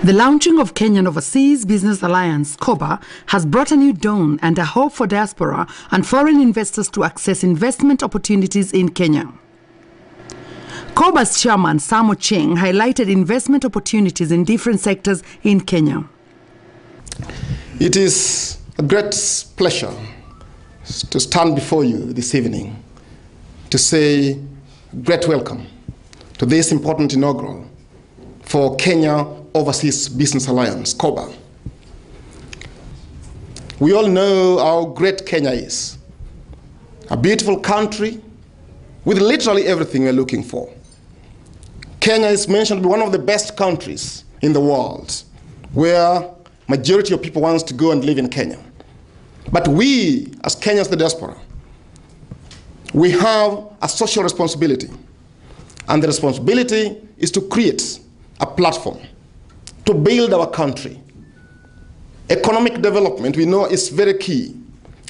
The launching of Kenyan Overseas Business Alliance, KOBA, has brought a new dawn and a hope for diaspora and foreign investors to access investment opportunities in Kenya. KOBA's chairman, Sam Ocheng, highlighted investment opportunities in different sectors in Kenya. It is a great pleasure to stand before you this evening to say great welcome to this important inaugural for Kenya Overseas Business Alliance, KOBA. We all know how great Kenya is. A beautiful country with literally everything we're looking for. Kenya is mentioned to be one of the best countries in the world where majority of people wants to go and live in Kenya. But we, as Kenyans, the diaspora, we have a social responsibility. And the responsibility is to create a platform to build our country. Economic development, we know, is very key,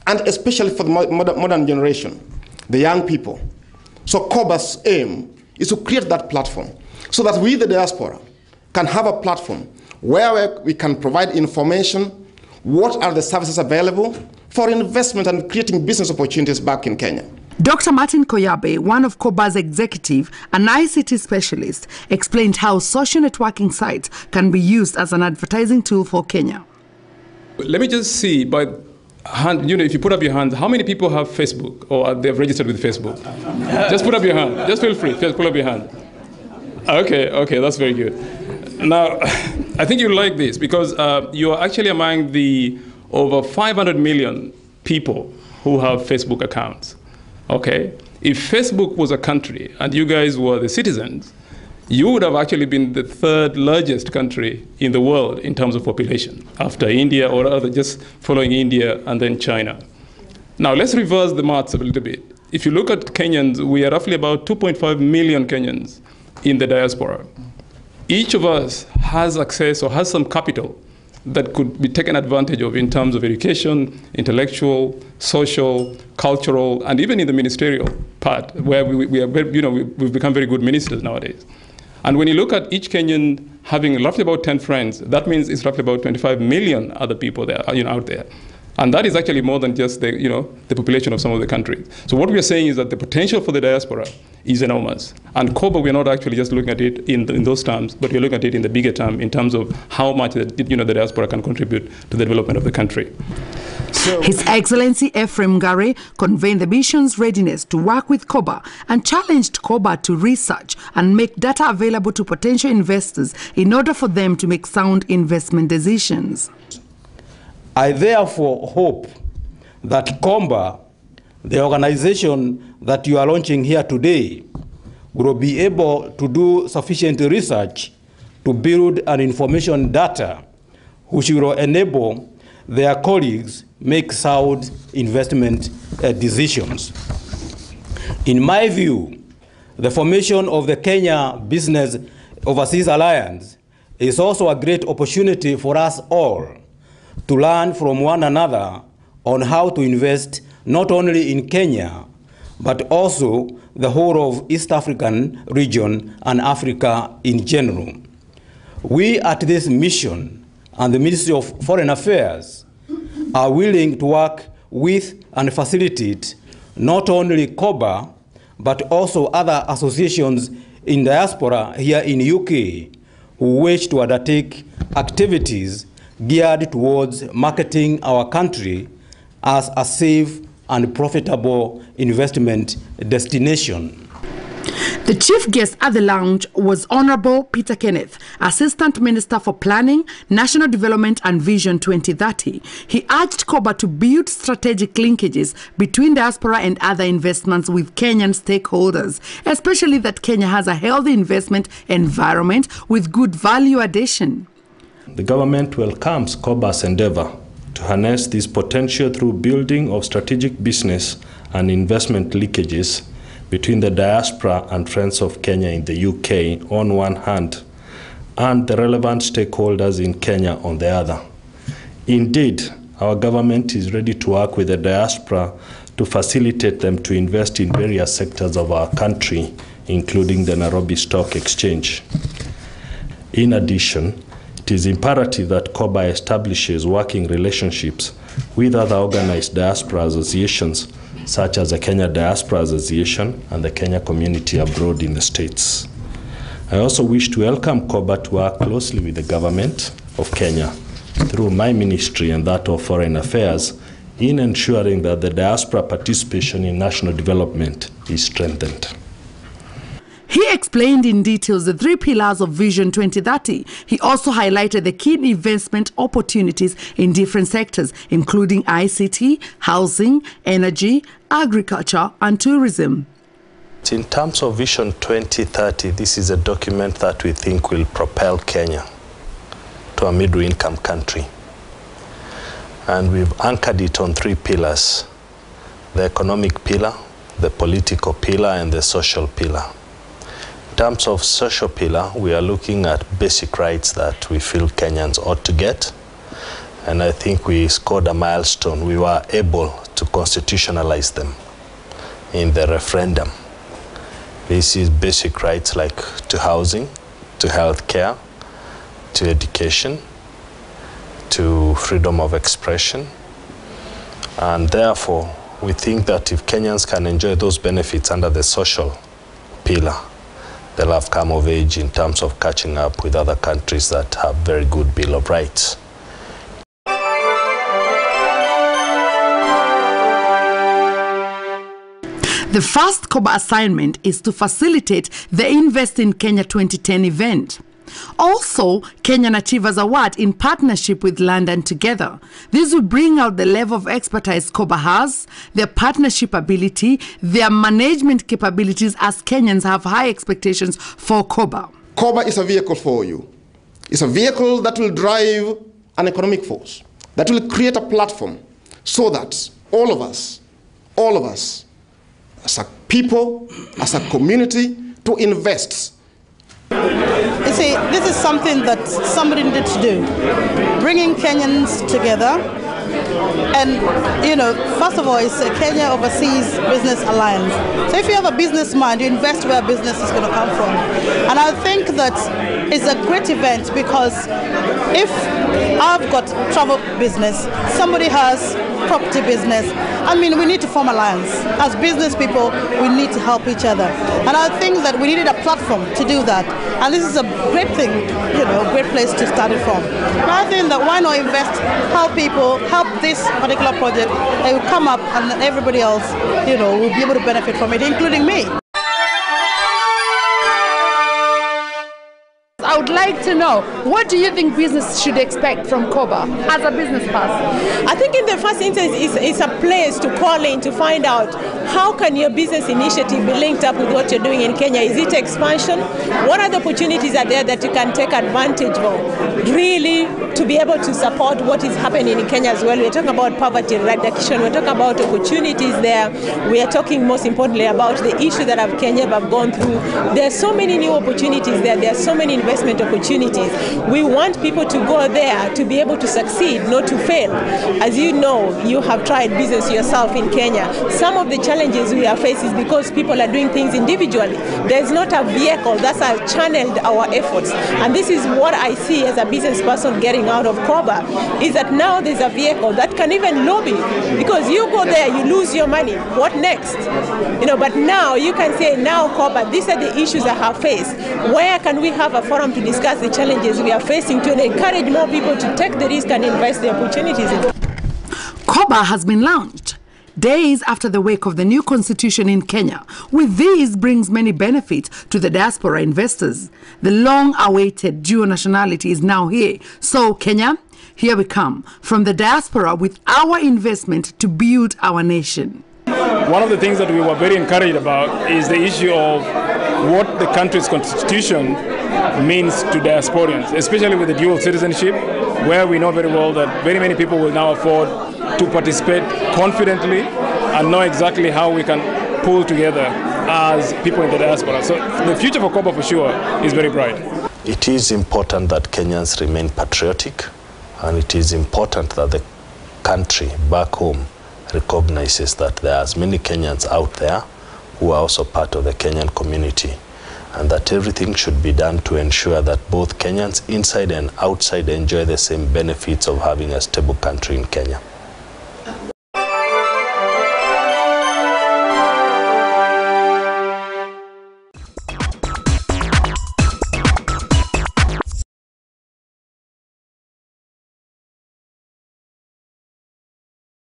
and especially for the modern generation, the young people. So KOBA's aim is to create that platform so that we, the diaspora, can have a platform where we can provide information, what are the services available for investment and creating business opportunities back in Kenya. Dr. Martin Koyabe, one of KOBA's executive, an ICT specialist, explained how social networking sites can be used as an advertising tool for Kenya. Let me just see, by hand, if you put up your hand, how many people have Facebook or they've registered with Facebook? Just put up your hand. Just feel free. Just put up your hand. Okay, that's very good. Now, I think you like this because you are actually among the over 500 million people who have Facebook accounts. Okay, if Facebook was a country and you guys were the citizens, you would have actually been the third largest country in the world in terms of population, after India or rather just following India and then China. Now let's reverse the maths a little bit. If you look at Kenyans, we are roughly about 2.5 million Kenyans in the diaspora. Each of us has access or has some capital that could be taken advantage of in terms of education, intellectual, social, cultural, and even in the ministerial part, where we've become very good ministers nowadays. And when you look at each Kenyan having roughly about 10 friends, that means it's roughly about 25 million other people there, out there. And that is actually more than just the population of some of the countries. So what we are saying is that the potential for the diaspora is enormous. And KOBA, we're not actually just looking at it in those terms, but we're looking at it in the bigger term in terms of how much the diaspora can contribute to the development of the country. His Excellency Ephraim Ngare conveyed the mission's readiness to work with KOBA and challenged KOBA to research and make data available to potential investors in order for them to make sound investment decisions. I therefore hope that KOBA, the organization that you are launching here today, will be able to do sufficient research to build an information data which will enable their colleagues make sound investment decisions. In my view, the formation of the Kenya Business Overseas Alliance is also a great opportunity for us all to learn from one another on how to invest not only in Kenya, but also the whole of East African region and Africa in general. We at this mission and the Ministry of Foreign Affairs are willing to work with and facilitate not only KOBA, but also other associations in diaspora here in UK who wish to undertake activities geared towards marketing our country as a safe and profitable investment destination. The chief guest at the lounge was Honorable Peter Kenneth, Assistant Minister for Planning, National Development and Vision 2030. He urged KOBA to build strategic linkages between diaspora and other investments with Kenyan stakeholders, especially that Kenya has a healthy investment environment with good value addition. The government welcomes KOBA's endeavor to harness this potential through building of strategic business and investment linkages between the diaspora and Friends of Kenya in the UK on one hand, and the relevant stakeholders in Kenya on the other. Indeed, our government is ready to work with the diaspora to facilitate them to invest in various sectors of our country, including the Nairobi Stock Exchange. In addition, It is imperative that COBA establishes working relationships with other organized diaspora associations, such as the Kenya Diaspora Association and the Kenya Community Abroad in the States. I also wish to welcome COBA to work closely with the government of Kenya through my ministry and that of Foreign Affairs in ensuring that the diaspora participation in national development is strengthened. He explained in details the 3 pillars of Vision 2030. He also highlighted the key investment opportunities in different sectors, including ICT, housing, energy, agriculture, and tourism. In terms of Vision 2030, this is a document that we think will propel Kenya to a middle-income country. And we've anchored it on 3 pillars: the economic pillar, the political pillar, and the social pillar. In terms of social pillar, we are looking at basic rights that we feel Kenyans ought to get. And I think we scored a milestone. We were able to constitutionalize them in the referendum. This is basic rights like to housing, to health care, to education, to freedom of expression. And therefore, we think that if Kenyans can enjoy those benefits under the social pillar, they'll have come of age in terms of catching up with other countries that have very good Bill of Rights. The first COBA assignment is to facilitate the Invest in Kenya 2010 event. Also, Kenyan Achievers Award in partnership with London Together. This will bring out the level of expertise COBA has, their partnership ability, their management capabilities, as Kenyans have high expectations for COBA. COBA is a vehicle for you. It's a vehicle that will drive an economic force, that will create a platform so that all of us, as a people, as a community, to invest. You see, this is something that somebody needed to do, bringing Kenyans together. And, you know, first of all, it's a Kenya Overseas Business Alliance. So if you have a business mind, you invest where business is going to come from. And I think that it's a great event because if I've got travel business, somebody has property business, I mean, we need to form alliance. As business people, we need to help each other. And I think that we needed a platform to do that. And this is a great thing, you know, a great place to start it from. And I think that why not invest, help people, help this particular project, they will come up and everybody else, you know, will be able to benefit from it, including me. I would like to know, what do you think business should expect from COBA as a business person? I think in the first instance, it's a place to call in to find out how can your business initiative be linked up with what you're doing in Kenya. Is it expansion? What are the opportunities are there that you can take advantage of, really to be able to support what is happening in Kenya as well? We're talking about poverty eradication. We're talking about opportunities there. We are talking most importantly about the issue that Kenya have gone through. There are so many new opportunities there. There are so many investment opportunities. We want people to go there to be able to succeed, not to fail. As you know, you have tried business yourself in Kenya. Some of the challenges we are facing is because people are doing things individually. There's not a vehicle that's channeled our efforts. And this is what I see as a business person getting out of COBA, is that now there's a vehicle that can even lobby. Because you go there, you lose your money. What next? You know, but now you can say, now COBA, these are the issues I have faced. Where can we have a forum to discuss the challenges we are facing to encourage more people to take the risk and invest the opportunities in? COBA has been launched days after the wake of the new constitution in Kenya. With this brings many benefits to the diaspora investors. The long-awaited dual nationality is now here. So Kenya, here we come from the diaspora with our investment to build our nation. One of the things that we were very encouraged about is the issue of what the country's constitution means to diasporians, especially with the dual citizenship, where we know very well that very many people will now afford to participate confidently and know exactly how we can pull together as people in the diaspora. So the future for COBA for sure is very bright. It is important that Kenyans remain patriotic, and it is important that the country back home recognizes that there are as many Kenyans out there who are also part of the Kenyan community. and that everything should be done to ensure that both Kenyans inside and outside enjoy the same benefits of having a stable country in Kenya.